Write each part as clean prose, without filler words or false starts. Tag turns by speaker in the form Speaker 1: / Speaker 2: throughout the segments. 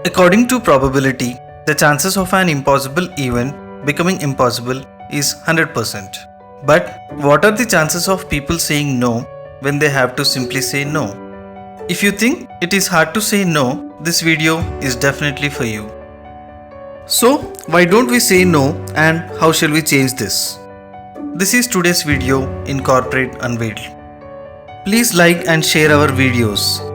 Speaker 1: According to probability, the chances of an impossible event becoming impossible is 100%. But what are the chances of people saying no when they have to simply say no? If you think it is hard to say no, this video is definitely for you. So, why don't we say no and how shall we change this? This is today's video in Corporate Unveiled. Please like and share our videos.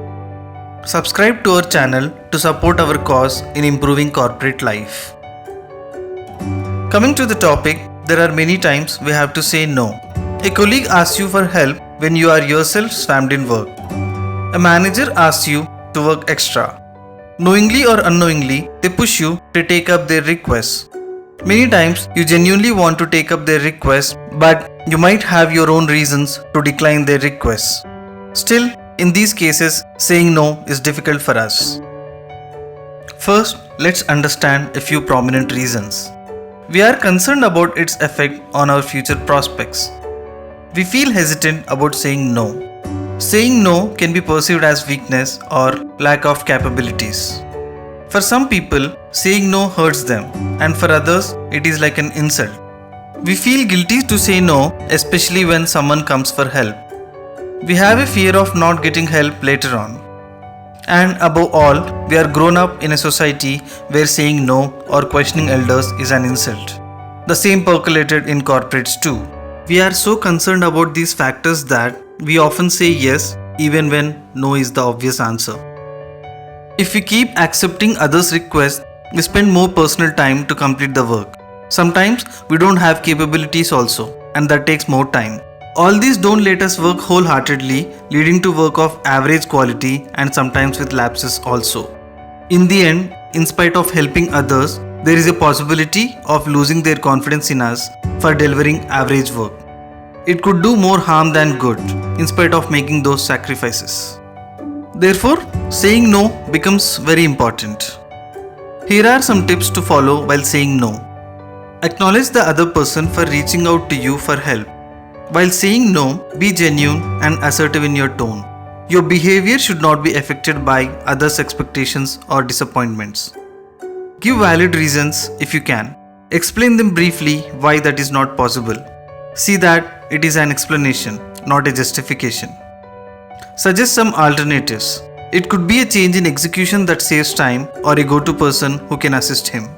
Speaker 1: Subscribe to our channel to support our cause in improving corporate life. Coming to the topic, there are many times we have to say no. A colleague asks you for help when you are yourself swamped in work. A manager asks you to work extra. Knowingly or unknowingly, they push you to take up their requests. Many times you genuinely want to take up their requests, but you might have your own reasons to decline their requests. Still, in these cases, saying no is difficult for us. First, let's understand a few prominent reasons. We are concerned about its effect on our future prospects. We feel hesitant about saying no. Saying no can be perceived as weakness or lack of capabilities. For some people, saying no hurts them, and for others, it is like an insult. We feel guilty to say no, especially when someone comes for help. We have a fear of not getting help later on. And above all, we are grown up in a society where saying no or questioning elders is an insult. The same percolated in corporates too. We are so concerned about these factors that we often say yes even when no is the obvious answer. If we keep accepting others' requests, we spend more personal time to complete the work. Sometimes we don't have capabilities also, and that takes more time. All these don't let us work wholeheartedly, leading to work of average quality and sometimes with lapses also. In the end, in spite of helping others, there is a possibility of losing their confidence in us for delivering average work. It could do more harm than good, in spite of making those sacrifices. Therefore, saying no becomes very important. Here are some tips to follow while saying no. Acknowledge the other person for reaching out to you for help. While saying no, be genuine and assertive in your tone. Your behavior should not be affected by others' expectations or disappointments. Give valid reasons if you can. Explain them briefly why that is not possible. See that it is an explanation, not a justification. Suggest some alternatives. It could be a change in execution that saves time or a go-to person who can assist him.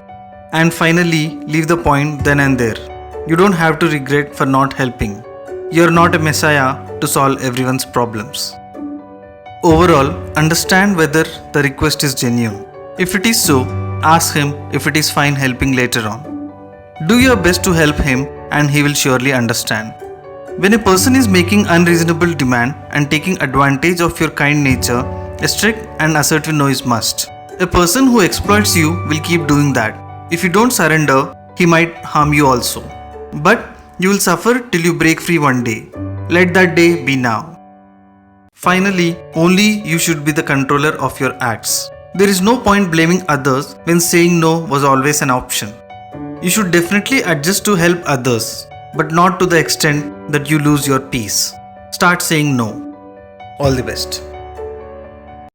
Speaker 1: And finally, leave the point then and there. You don't have to regret for not helping. You're not a messiah to solve everyone's problems. Overall, understand whether the request is genuine. If it is so, ask him if it is fine helping later on. Do your best to help him and he will surely understand. When a person is making unreasonable demand and taking advantage of your kind nature, a strict and assertive no is must. A person who exploits you will keep doing that. If you don't surrender, he might harm you also. But you will suffer till you break free one day. Let that day be now. Finally, only you should be the controller of your acts. There is no point blaming others when saying no was always an option. You should definitely adjust to help others, but not to the extent that you lose your peace. Start saying no. All the best.